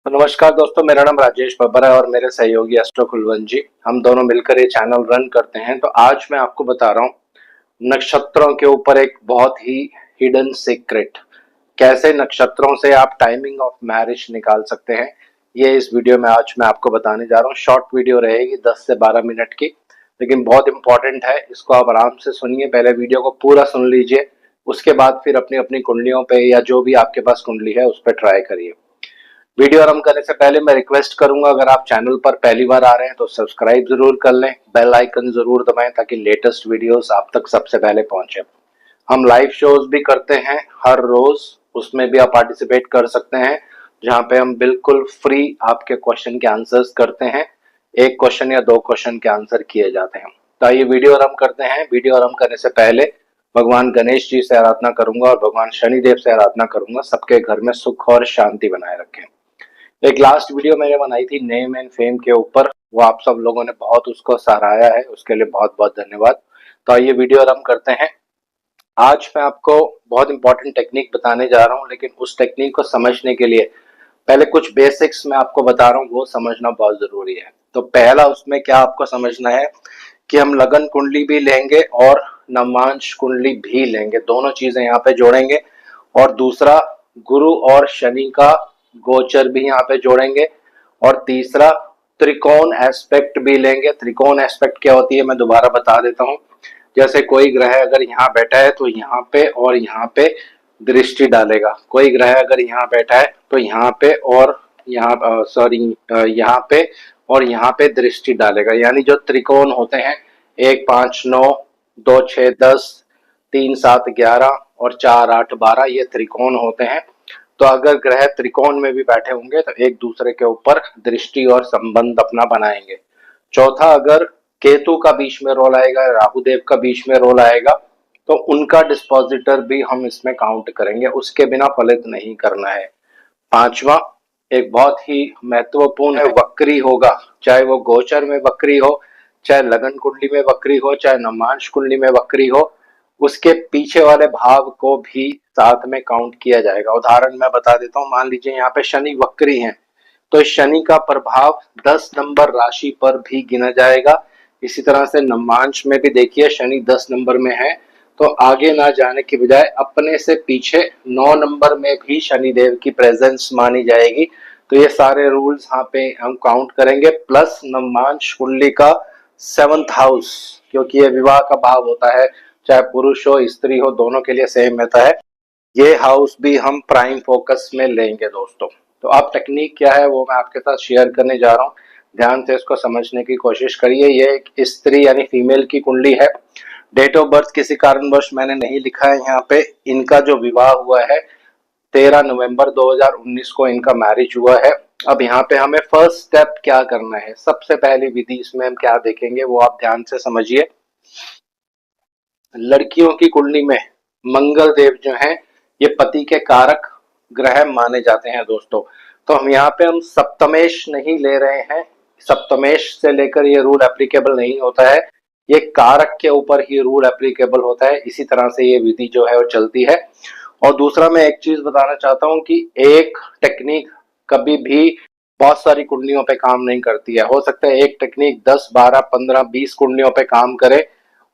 तो नमस्कार दोस्तों, मेरा नाम राजेश बब्बर है और मेरे सहयोगी एस्ट्रो कुलवंत जी, हम दोनों मिलकर ये चैनल रन करते हैं। तो आज मैं आपको बता रहा हूँ नक्षत्रों के ऊपर एक बहुत ही हिडन सीक्रेट, कैसे नक्षत्रों से आप टाइमिंग ऑफ मैरिज निकाल सकते हैं। ये इस वीडियो में आज मैं आपको बताने जा रहा हूँ। शॉर्ट वीडियो रहेगी 10 से 12 मिनट की, लेकिन बहुत इंपॉर्टेंट है। इसको आप आराम से सुनिए, पहले वीडियो को पूरा सुन लीजिए, उसके बाद फिर अपनी अपनी कुंडलियों पे या जो भी आपके पास कुंडली है उस पर ट्राई करिए। वीडियो आरंभ करने से पहले मैं रिक्वेस्ट करूंगा, अगर आप चैनल पर पहली बार आ रहे हैं तो सब्सक्राइब जरूर कर लें, बेल आइकन जरूर दबाएं ताकि लेटेस्ट वीडियोस आप तक सबसे पहले पहुंचे। हम लाइव शोज भी करते हैं हर रोज, उसमें भी आप पार्टिसिपेट कर सकते हैं, जहां पे हम बिल्कुल फ्री आपके क्वेश्चन के आंसर्स करते हैं। एक क्वेश्चन या दो क्वेश्चन के आंसर किए जाते हैं। तो आइए वीडियो आरंभ करते हैं। वीडियो आरंभ करने से पहले भगवान गणेश जी से आराधना करूंगा और भगवान शनिदेव से आराधना करूंगा, सबके घर में सुख और शांति बनाए रखें। एक लास्ट वीडियो मैंने बनाई थी नेम एंड फेम के ऊपर, वो आप सब लोगों ने बहुत उसको सराहाया है, उसके लिए बहुत बहुत धन्यवाद। तो आइए वीडियो आरंभ करते हैं। आज मैं आपको बहुत इंपॉर्टेंट टेक्निक बताने जा रहा हूं, लेकिन उस टेक्निक को समझने के लिए पहले कुछ बेसिक्स मैं आपको बता रहा हूं, वो समझना बहुत जरूरी है। तो पहला उसमें क्या आपको समझना है कि हम लगन कुंडली भी लेंगे और नवांश कुंडली भी लेंगे, दोनों चीजें यहाँ पे जोड़ेंगे। और दूसरा, गुरु और शनि का गोचर भी यहाँ पे जोड़ेंगे। और तीसरा, त्रिकोण एस्पेक्ट भी लेंगे। त्रिकोण एस्पेक्ट क्या होती है मैं दोबारा बता देता हूँ। जैसे कोई ग्रह अगर यहाँ बैठा है तो यहाँ पे और यहाँ पे दृष्टि डालेगा, कोई ग्रह अगर यहाँ बैठा है तो यहाँ पे और यहाँ यहाँ पे और यहाँ पे दृष्टि डालेगा। यानी जो त्रिकोण होते हैं 1 5 9, 2 6 10, 3 7 11 और 4 8 12, ये त्रिकोण होते हैं। तो अगर ग्रह त्रिकोण में भी बैठे होंगे तो एक दूसरे के ऊपर दृष्टि और संबंध अपना बनाएंगे। चौथा, अगर केतु का बीच में रोल आएगा, राहु देव का बीच में रोल आएगा, तो उनका डिस्पोजिटर भी हम इसमें काउंट करेंगे, उसके बिना फलित नहीं करना है। पांचवा, एक बहुत ही महत्वपूर्ण है, वक्री होगा। चाहे वो गोचर में वक्री हो, चाहे लगन कुंडली में वक्री हो, चाहे नवांश कुंडली में वक्री हो, उसके पीछे वाले भाव को भी साथ में काउंट किया जाएगा। उदाहरण मैं बता देता हूँ, मान लीजिए यहाँ पे शनि वक्री है, तो शनि का प्रभाव 10 नंबर राशि पर भी गिना जाएगा। इसी तरह से नवांश में भी देखिए शनि 10 नंबर में है, तो आगे ना जाने की बजाय अपने से पीछे 9 नंबर में भी शनि देव की प्रेजेंस मानी जाएगी। तो ये सारे रूल्स यहाँ पे हम काउंट करेंगे, प्लस नवांश कुंडली का 7th हाउस, क्योंकि ये विवाह का भाव होता है, चाहे पुरुष हो स्त्री हो दोनों के लिए सेम रहता है। ये हाउस भी हम प्राइम फोकस में लेंगे दोस्तों। तो अब टेक्निक क्या है वो मैं आपके साथ शेयर करने जा रहा हूँ, ध्यान से इसको समझने की कोशिश करिए। ये एक स्त्री यानी फीमेल की कुंडली है। डेट ऑफ बर्थ किसी कारणवश मैंने नहीं लिखा है यहाँ पे। इनका जो विवाह हुआ है 13 नवंबर 2019 को इनका मैरिज हुआ है। अब यहाँ पे हमें फर्स्ट स्टेप क्या करना है, सबसे पहली विधि इसमें हम क्या देखेंगे वो आप ध्यान से समझिए। लड़कियों की कुंडली में मंगल देव जो हैं ये पति के कारक ग्रह माने जाते हैं दोस्तों। तो हम यहाँ पे हम सप्तमेश नहीं ले रहे हैं, सप्तमेश से लेकर ये रूल एप्लीकेबल नहीं होता है, ये कारक के ऊपर ही रूल एप्लीकेबल होता है। इसी तरह से ये विधि जो है वो चलती है। और दूसरा मैं एक चीज बताना चाहता हूँ कि एक टेक्निक कभी भी बहुत सारी कुंडलियों पे काम नहीं करती है। हो सकता है एक टेक्निक 10 12 15 20 कुंडलियों पे काम करे,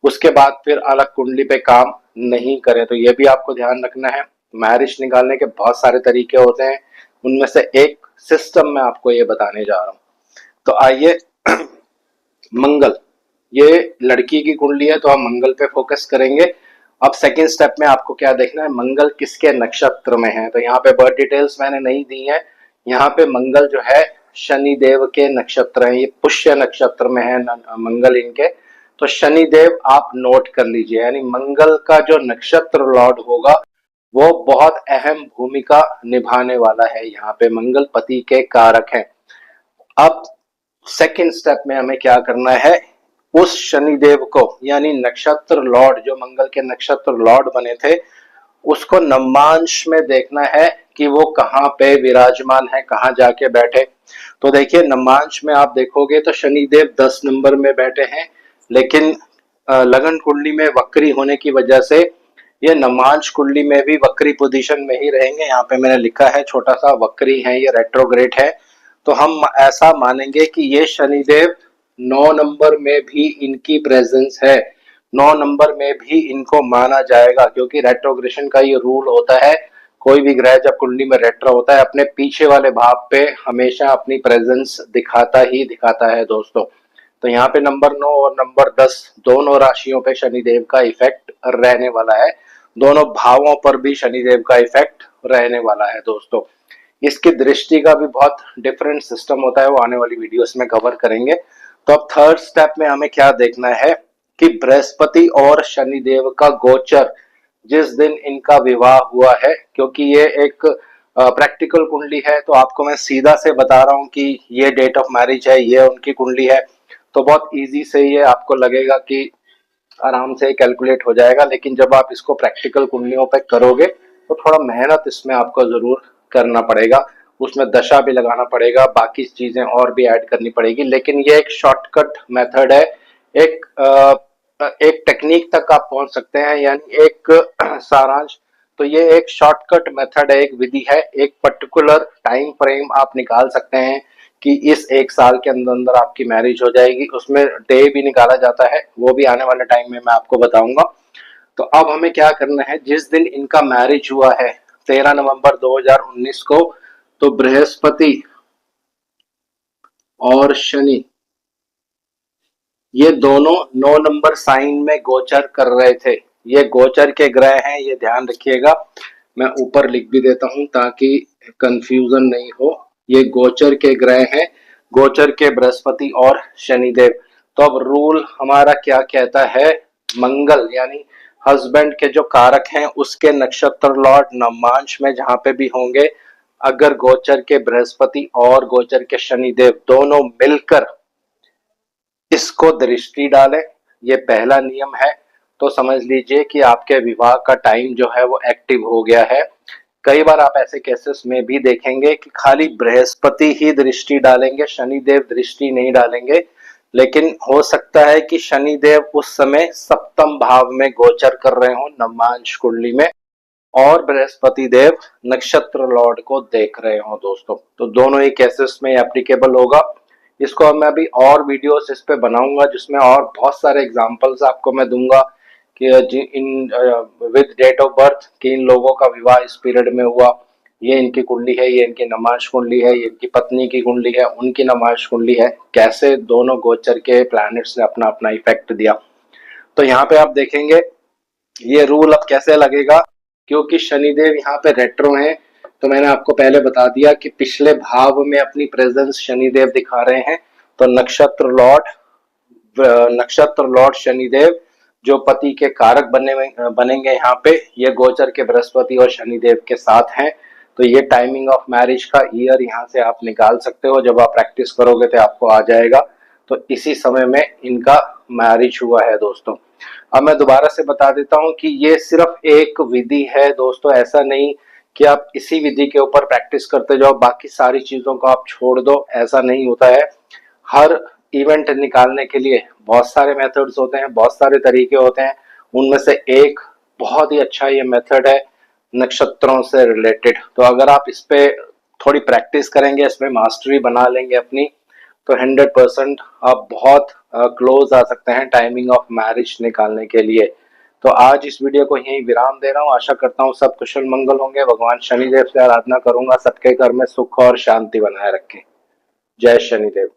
उसके बाद फिर अलग कुंडली पे काम नहीं करे। तो ये भी आपको ध्यान रखना है। मैरिज निकालने के बहुत सारे तरीके होते हैं, उनमें से एक सिस्टम मैं आपको ये बताने जा रहा हूँ। तो आइए मंगल, ये लड़की की कुंडली है तो हम मंगल पे फोकस करेंगे। अब सेकेंड स्टेप में आपको क्या देखना है, मंगल किसके नक्षत्र में है। तो यहाँ पे बर्थ डिटेल्स मैंने नहीं दी है। यहाँ पे मंगल जो है शनि देव के नक्षत्र है, ये पुष्य नक्षत्र में है मंगल इनके। तो शनि देव आप नोट कर लीजिए, यानी मंगल का जो नक्षत्र लॉर्ड होगा वो बहुत अहम भूमिका निभाने वाला है। यहाँ पे मंगल पति के कारक हैं। अब सेकंड स्टेप में हमें क्या करना है, उस शनिदेव को यानी नक्षत्र लॉर्ड, जो मंगल के नक्षत्र लॉर्ड बने थे, उसको नवांश में देखना है कि वो कहाँ पे विराजमान है, कहाँ जाके बैठे। तो देखिए नवांश में आप देखोगे तो शनिदेव 10 नंबर में बैठे हैं, लेकिन लगन कुंडली में वक्री होने की वजह से ये नमांश कुंडली में भी वक्री पोजीशन में ही रहेंगे। यहाँ पे मैंने लिखा है छोटा सा, वक्री है, ये रेट्रोग्रेड है। तो हम ऐसा मानेंगे कि ये शनिदेव 9 नंबर में भी इनकी प्रेजेंस है, 9 नंबर में भी इनको माना जाएगा, क्योंकि रेट्रोग्रेशन का ये रूल होता है, कोई भी ग्रह जब कुंडली में रेट्रो होता है अपने पीछे वाले भाव पे हमेशा अपनी प्रेजेंस दिखाता ही दिखाता है दोस्तों। तो यहाँ पे नंबर 9 और नंबर 10 दोनों राशियों पे शनिदेव का इफेक्ट रहने वाला है, दोनों भावों पर भी शनिदेव का इफेक्ट रहने वाला है दोस्तों। इसकी दृष्टि का भी बहुत डिफरेंट सिस्टम होता है, वो आने वाली वीडियोस में कवर करेंगे। तो अब थर्ड स्टेप में हमें क्या देखना है कि बृहस्पति और शनिदेव का गोचर जिस दिन इनका विवाह हुआ है, क्योंकि ये एक प्रैक्टिकल कुंडली है, तो आपको मैं सीधा से बता रहा हूँ कि ये डेट ऑफ मैरिज है, ये उनकी कुंडली है, तो बहुत इजी से ये आपको लगेगा कि आराम से कैलकुलेट हो जाएगा। लेकिन जब आप इसको प्रैक्टिकल कुंडलियों पे करोगे तो थोड़ा मेहनत इसमें आपको जरूर करना पड़ेगा, उसमें दशा भी लगाना पड़ेगा, बाकी चीजें और भी ऐड करनी पड़ेगी। लेकिन ये एक शॉर्टकट मेथड है, एक एक टेक्निक तक आप पहुंच सकते हैं, यानी एक सारांश। तो ये एक शॉर्टकट मेथड है, एक विधि है, एक पर्टिकुलर टाइम फ्रेम आप निकाल सकते हैं कि इस 1 साल के अंदर अंदर आपकी मैरिज हो जाएगी। उसमें डे भी निकाला जाता है, वो भी आने वाले टाइम में मैं आपको बताऊंगा। तो अब हमें क्या करना है, जिस दिन इनका मैरिज हुआ है 13 नवंबर 2019 को, तो बृहस्पति और शनि ये दोनों 9 नंबर साइन में गोचर कर रहे थे। ये गोचर के ग्रह हैं, ये ध्यान रखिएगा, मैं ऊपर लिख भी देता हूं ताकि कंफ्यूजन नहीं हो। ये गोचर के ग्रह हैं, गोचर के बृहस्पति और शनिदेव। तो अब रूल हमारा क्या कहता है, मंगल यानी हस्बैंड के जो कारक हैं उसके नक्षत्र लॉर्ड नवमांश में जहां पे भी होंगे, अगर गोचर के बृहस्पति और गोचर के शनिदेव दोनों मिलकर इसको दृष्टि डालें, ये पहला नियम है, तो समझ लीजिए कि आपके विवाह का टाइम जो है वो एक्टिव हो गया है। कई बार आप ऐसे केसेस में भी देखेंगे कि खाली बृहस्पति ही दृष्टि डालेंगे, शनिदेव दृष्टि नहीं डालेंगे। लेकिन हो सकता है कि शनिदेव उस समय सप्तम भाव में गोचर कर रहे हो नवमांश कुंडली में, और बृहस्पति देव नक्षत्र लॉर्ड को देख रहे हो दोस्तों। तो दोनों ही केसेस में एप्लीकेबल होगा। इसको मैं अभी और वीडियोस इस पे बनाऊंगा जिसमें और बहुत सारे एग्जांपल्स आपको मैं दूंगा कि इन विद डेट ऑफ बर्थ कि इन लोगों का विवाह इस पीरियड में हुआ, ये इनकी कुंडली है, ये इनकी नमाज कुंडली है, ये इनकी पत्नी की कुंडली है, उनकी नमाज कुंडली है, कैसे दोनों गोचर के प्लैनेट्स ने अपना अपना इफेक्ट दिया। तो यहाँ पे आप देखेंगे ये रूल अब कैसे लगेगा, क्योंकि शनिदेव यहाँ पे रेट्रो हैं। तो मैंने आपको पहले बता दिया कि पिछले भाव में अपनी प्रेजेंस शनिदेव दिखा रहे हैं, तो नक्षत्र लॉर्ड शनिदेव जो पति के कारक बनेंगे यहाँ पे, ये गोचर के बृहस्पति और शनिदेव के साथ हैं। तो ये टाइमिंग ऑफ मैरिज का ईयर यहाँ से आप निकाल सकते हो, जब आप प्रैक्टिस करोगे तो आपको आ जाएगा। तो इसी समय में इनका मैरिज हुआ है दोस्तों। अब मैं दोबारा से बता देता हूं कि ये सिर्फ एक विधि है दोस्तों, ऐसा नहीं कि आप इसी विधि के ऊपर प्रैक्टिस करते जाओ, बाकी सारी चीजों को आप छोड़ दो, ऐसा नहीं होता है। हर इवेंट निकालने के लिए बहुत सारे मेथड्स होते हैं, बहुत सारे तरीके होते हैं, उनमें से एक बहुत ही अच्छा ये मेथड है नक्षत्रों से रिलेटेड। तो अगर आप इस पे थोड़ी प्रैक्टिस करेंगे, इसमें मास्टरी बना लेंगे अपनी, तो 100% आप बहुत क्लोज आ सकते हैं टाइमिंग ऑफ मैरिज निकालने के लिए। तो आज इस वीडियो को यहीं विराम दे रहा हूँ, आशा करता हूँ सब कुशल मंगल होंगे। भगवान शनिदेव से आराधना करूंगा सबके घर में सुख और शांति बनाए रखें। जय शनिदेव।